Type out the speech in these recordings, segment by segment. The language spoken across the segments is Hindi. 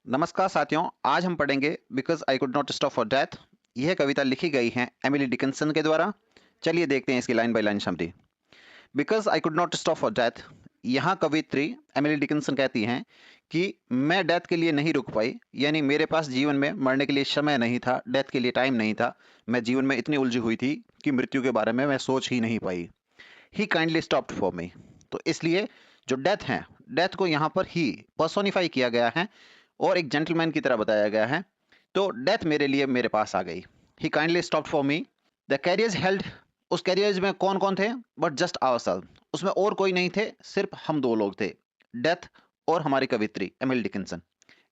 नमस्कार साथियों, आज हम पढ़ेंगे because I could not stop for death. यह कविता लिखी गई है एमिली डिकिंसन के द्वारा। चलिए देखते हैं इसकी line by line summary. Because I could not stop for death, यहाँ कवित्री एमिली डिकिंसन कहती हैं कि मैं डेथ के लिए नहीं रुक पाई, यानी मेरे पास जीवन में मरने के लिए समय नहीं था, डेथ के लिए टाइम नहीं था। मैं जीवन में इतनी उलझी हुई थी कि मृत्यु के बारे में मैं सोच ही नहीं पाई। ही काइंडली स्टॉप्ड फॉर मी। तो इसलिए जो डेथ है, डेथ को यहाँ पर ही पर्सोनिफाई किया गया है और एक जेंटलमैन की तरह बताया गया है। तो डेथ मेरे लिए मेरे पास आ गई। He kindly stopped for me. The carriers held, उस कैरियर्स में कौन कौन थे? बट जस्ट आवरसेल्फ, उसमें और कोई नहीं थे, सिर्फ हम दो लोग थे, डेथ और हमारी कवित्री एमिली डिकिंसन।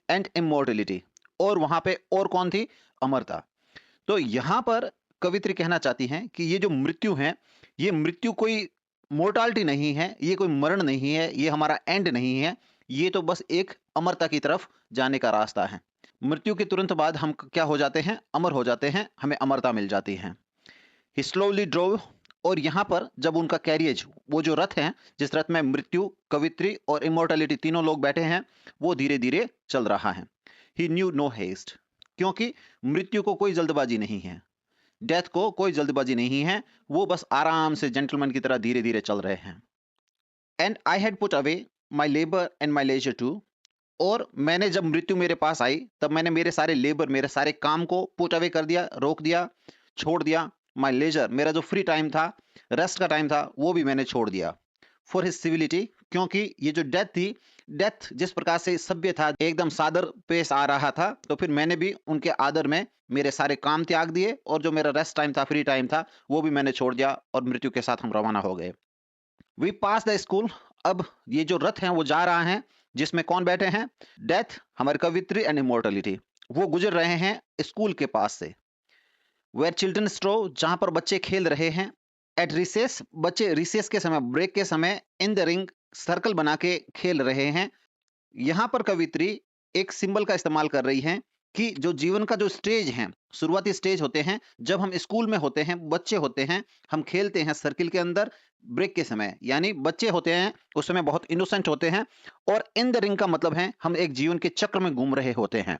एंड इमोर्टलिटी, और वहां पे और कौन थी? अमरता। तो यहां पर कवित्री कहना चाहती हैं कि ये जो मृत्यु है, ये मृत्यु कोई मोर्टालिटी नहीं है, ये कोई मरण नहीं है, ये हमारा एंड नहीं है, ये तो बस एक अमरता की तरफ जाने का रास्ता है। मृत्यु के तुरंत बाद हम क्या हो जाते हैं? अमर हो जाते हैं, हमें अमरता मिल जाती है। ही स्लोली ड्रोव, और यहाँ पर जब उनका कैरियज, वो जो रथ है जिस रथ में मृत्यु, कवित्री और इमोर्टलिटी तीनों लोग बैठे हैं, वो धीरे धीरे चल रहा है। ही न्यू नो हेस्ट, क्योंकि मृत्यु को कोई जल्दबाजी नहीं है, डेथ को कोई जल्दबाजी नहीं है, वो बस आराम से जेंटलमैन की तरह धीरे धीरे चल रहे हैं। And I had put away my labour and my leisure too, और मैंने जब मृत्यु मेरे पास आई तब मैंने मेरे सारे लेबर, मेरे सारे काम को पुट अवे कर दिया, रोक दिया, छोड़ दिया। माई लेजर, मेरा जो फ्री टाइम था, रेस्ट का टाइम था, वो भी मैंने छोड़ दिया। फॉर हिज सिविलिटी, क्योंकि ये जो डेथ थी, डेथ जिस प्रकार से सभ्य था, एकदम सादर पेश आ रहा था, तो फिर मैंने भी उनके आदर में मेरे सारे काम त्याग दिए, और जो मेरा रेस्ट टाइम था, फ्री टाइम था, वो भी मैंने छोड़ दिया, और मृत्यु के साथ हम रवाना हो गए। वी पास द स्कूल, अब ये जो रथ है वो जा रहा है, जिसमें कौन बैठे हैं? डेथ, हमारी कवित्री एंड इमोर्टलिटी, वो गुजर रहे हैं स्कूल के पास से। वेयर चिल्ड्रन स्ट्रो, जहां पर बच्चे खेल रहे हैं। एट रिसेस, बच्चे रिसेस के समय, ब्रेक के समय, इन द रिंग, सर्कल बना के खेल रहे हैं। यहां पर कवित्री एक सिंबल का इस्तेमाल कर रही है कि जो जीवन का जो स्टेज है, शुरुआती स्टेज होते हैं, जब हम स्कूल में होते हैं, बच्चे होते हैं, हम खेलते हैं सर्किल के अंदर, ब्रेक के समय, यानी बच्चे होते हैं उस समय बहुत इनोसेंट होते हैं, और इन द रिंग का मतलब है हम एक जीवन के चक्र में घूम रहे होते हैं।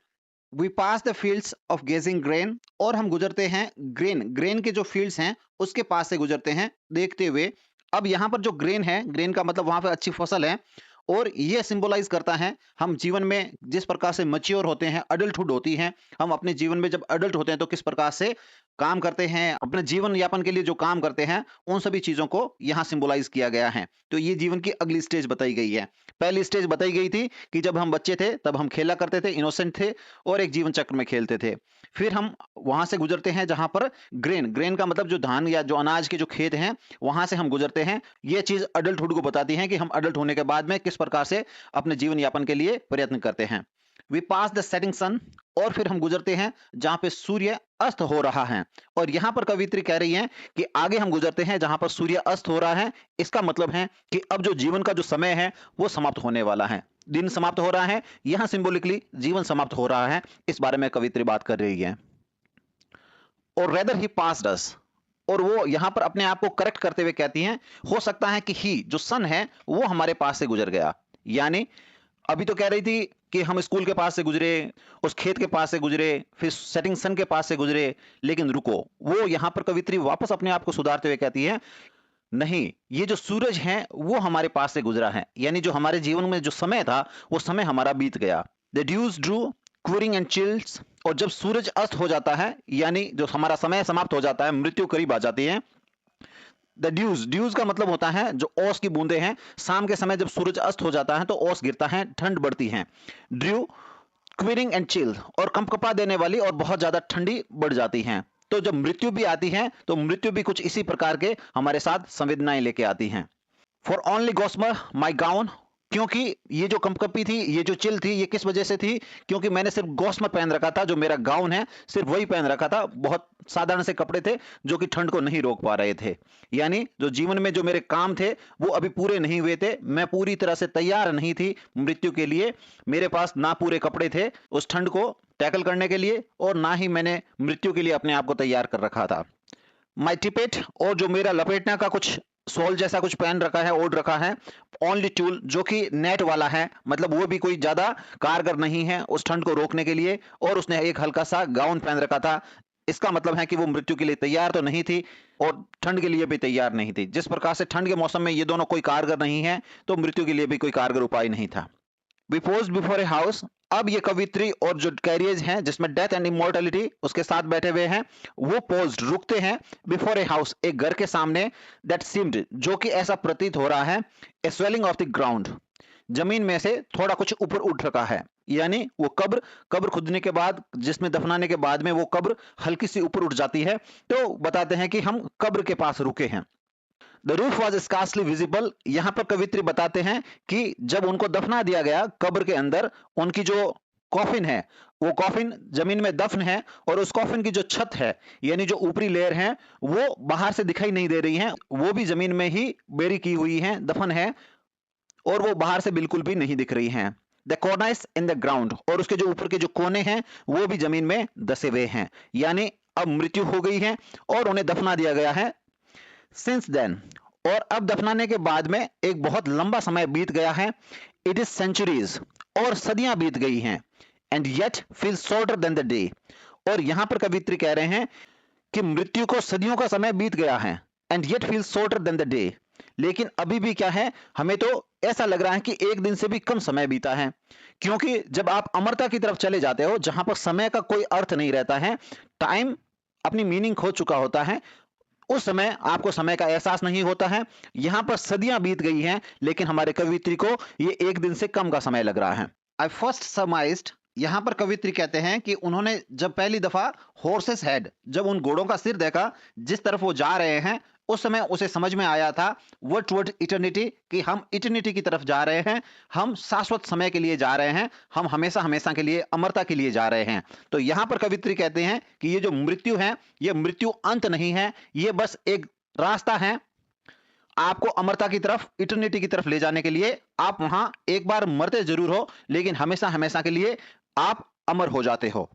We pass the fields of gazing grain, और हम गुजरते हैं ग्रेन, ग्रेन के जो फील्ड्स हैं उसके पास से गुजरते हैं देखते हुए। अब यहाँ पर जो ग्रेन है, ग्रेन का मतलब वहां पर अच्छी फसल है, और ये सिंबलाइज करता है हम जीवन में जिस प्रकार से मैच्योर होते हैं, अडल्टहुड होती है, हम अपने जीवन में जब अडल्ट होते हैं तो किस प्रकार से काम करते हैं, अपने जीवन यापन के लिए जो काम करते हैं, उन सभी चीजों को यहाँ सिंबलाइज किया गया है। तो ये जीवन की अगली स्टेज बताई गई है। पहली स्टेज बताई गई थी कि जब हम बच्चे थे तब हम खेला करते थे, इनोसेंट थे, और एक जीवन चक्र में खेलते थे। फिर हम वहां से गुजरते हैं जहां पर ग्रेन, ग्रेन का मतलब जो धान या जो अनाज के जो खेत हैं, वहां से हम गुजरते हैं। ये चीज अडल्टहुड को बताती है कि हम अडल्ट होने के बाद में किस प्रकार से अपने जीवन यापन के लिए प्रयत्न करते हैं। We pass the setting sun, और फिर हम गुजरते हैं जहां पे सूर्य अस्त हो रहा है। और यहां पर कवित्री कह रही है कि आगे हम गुजरते हैं जहां पर सूर्य अस्त हो रहा है। इसका मतलब है कि अब जो जीवन का जो समय है वो समाप्त होने वाला है, दिन समाप्त हो रहा है, यहां सिंबॉलिकली जीवन समाप्त हो रहा है, इस बारे में कवित्री बात कर रही है। और रेदर ही पास्ड अस, और वो यहां पर अपने आप को करेक्ट करते हुए कहती हैं, हो सकता है कि ही जो सन है वो हमारे पास से गुजर गया। यानी अभी तो कह रही थी कि हम स्कूल के पास से गुजरे, उस खेत के पास से गुजरे, फिर सेटिंग सन के पास से गुजरे, लेकिन रुको, वो यहां पर कवित्री वापस अपने आप को सुधारते हुए कहती है, नहीं, ये जो सूरज है वो हमारे पास से गुजरा है, यानी जो हमारे जीवन में जो समय था वो समय हमारा बीत गया। The dews drew quivering and chills, और जब सूरज अस्त हो जाता है, यानी जो हमारा समय समाप्त हो जाता है, मृत्यु करीब आ जाती है। द ड्यूज, ड्यूज का मतलब होता है जो ओस की बूंदे हैं, शाम के समय जब सूरज अस्त हो जाता है तो ओस गिरता है, ठंड बढ़ती है। ड्रू क्विरिंग एंड चिल, और कंपकपा देने वाली और बहुत ज्यादा ठंडी बढ़ जाती है। तो जब मृत्यु भी आती है तो मृत्यु भी कुछ इसी प्रकार के हमारे साथ संवेदनाएं लेके आती हैं। फॉर ओनली गॉस्मर माई गाउन, क्योंकि ये जो कंपकपी थी, ये जो चिल थी, ये किस वजह से थी? क्योंकि मैंने सिर्फ गॉस्मर पहन रखा था, जो मेरा गाउन है सिर्फ वही पहन रखा था, बहुत साधारण से कपड़े थे जो कि ठंड को नहीं रोक पा रहे थे। यानी जो जीवन में जो मेरे काम थे वो अभी पूरे नहीं हुए थे, मैं पूरी तरह से तैयार नहीं थी मृत्यु के लिए, मेरे पास ना पूरे कपड़े थे उस ठंड को टैकल करने के लिए, और ना ही मैंने मृत्यु के लिए अपने आप को तैयार कर रखा था। माई टिपेट, और जो मेरा लपेटना का कुछ सोल जैसा कुछ पहन रखा है, ओढ़ रखा है। ओनली टूल जो कि नेट वाला है, मतलब वो भी कोई ज्यादा कारगर नहीं है उस ठंड को रोकने के लिए, और उसने एक हल्का सा गाउन पहन रखा था। इसका मतलब है कि वो मृत्यु के लिए तैयार तो नहीं थी और ठंड के लिए भी तैयार नहीं थी। जिस प्रकार से ठंड के मौसम में ये दोनों कोई कारगर नहीं है, तो मृत्यु के लिए भी कोई कारगर उपाय नहीं था। We paused before a house. अब ये कवित्री और जो कैरियज हैं जिसमें डेथ एंड इमोर्टैलिटी उसके साथ बैठे हुए हैं, वो पोज्ड रुकते हैं बिफोर ए हाउस, एक घर के सामने। दैट सीम्ड जो कि ऐसा प्रतीत हो रहा है, a swelling of the ground, जमीन में से थोड़ा कुछ ऊपर उठ रखा है। यानी वो कब्र कब्र खुदने के बाद, जिसमें दफनाने के बाद में वो कब्र हल्की सी ऊपर उठ जाती है, तो बताते हैं कि हम कब्र के पास रुके हैं। The roof was scarcely visible. यहां पर कवित्री बताते हैं कि जब उनको दफना दिया गया कब्र के अंदर, उनकी जो कॉफिन है, वो कॉफिन जमीन में दफन है, और उस कॉफिन की जो छत है, यानी जो ऊपरी लेयर है, वो बाहर से दिखाई नहीं दे रही है, वो भी जमीन में ही बेरी की हुई है, दफन है, और वो बाहर से बिल्कुल भी नहीं दिख रही हैं। The cornice in the ground, और उसके जो ऊपर के जो कोने हैं वो भी जमीन में दसे हुए हैं। यानी अब मृत्यु हो गई है और उन्हें दफना दिया गया है। सिंस देन, और अब दफनाने के बाद में एक बहुत लंबा समय बीत गया है। इट इज सेंचुरीज, और सदियां बीत गई हैं। And yet feel shorter than the day, और यहां पर कवित्री कह रहे हैं कि मृत्यु को सदियों का समय बीत गया है। And yet feel shorter than the day, लेकिन अभी भी क्या है, हमें तो ऐसा लग रहा है कि एक दिन से भी कम समय बीता है। क्योंकि जब आप अमरता की तरफ चले जाते हो, जहां पर समय का कोई अर्थ नहीं रहता है, टाइम अपनी मीनिंग खो चुका होता है, उस समय आपको समय का एहसास नहीं होता है। यहां पर सदियां बीत गई हैं, लेकिन हमारे कवित्री को ये एक दिन से कम का समय लग रहा है। आई फर्स्ट सरमाइज्ड, यहां पर कवित्री कहते हैं कि उन्होंने जब पहली दफा हॉर्सेस हेड, जब उन घोड़ों का सिर देखा जिस तरफ वो जा रहे हैं, उस समय उसे समझ में आया था वर्ड टुवर्ड इटर्निटी, कि हम इटर्निटी की तरफ जा रहे हैं, हम शाश्वत समय के लिए जा रहे हैं, हम हमेशा हमेशा के लिए अमरता के लिए जा रहे हैं। तो यहां पर कवित्री कहते हैं कि ये जो मृत्यु है, ये मृत्यु अंत नहीं है, ये बस एक रास्ता है आपको अमरता की तरफ, इटर्निटी की तरफ ले जाने के लिए। आप वहां एक बार मरते जरूर हो, लेकिन हमेशा हमेशा के लिए आप अमर हो जाते हो।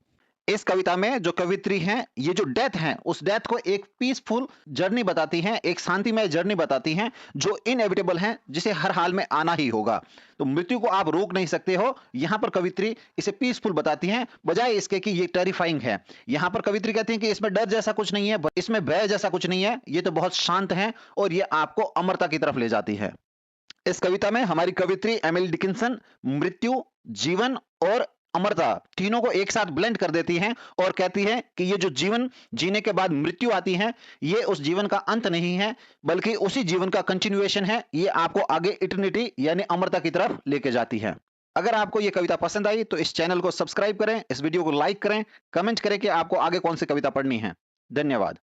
इस कविता में जो कवित्री हैं, ये जो डेथ है, उस डेथ को एक पीसफुल जर्नी बताती हैं, एक शांतिमय जर्नी बताती हैं, जो इनएविटेबल है, जिसे हर हाल में आना ही होगा। तो मृत्यु को आप रोक नहीं सकते हो। यहां पर कवित्री इसे पीसफुल बताती हैं, बजाय इसके कि ये टेरिफाइंग है। यहां पर कवित्री कहती हैं कि इसमें डर जैसा कुछ नहीं है, इसमें भय जैसा कुछ नहीं है, ये तो बहुत शांत है, और ये आपको अमरता की तरफ ले जाती है। इस कविता में हमारी कवित्री एमिली डिकिंसन मृत्यु, जीवन और अमरता तीनों को एक साथ ब्लेंड कर देती हैं, और कहती है कि ये जो जीवन जीने के बाद मृत्यु आती है, ये उस जीवन का अंत नहीं है, बल्कि उसी जीवन का कंटिन्यूएशन है। ये आपको आगे इटर्निटी यानी अमरता की तरफ लेके जाती है। अगर आपको ये कविता पसंद आई तो इस चैनल को सब्सक्राइब करें, इस वीडियो को लाइक करें, कमेंट करें कि आपको आगे कौन सी कविता पढ़नी है। धन्यवाद।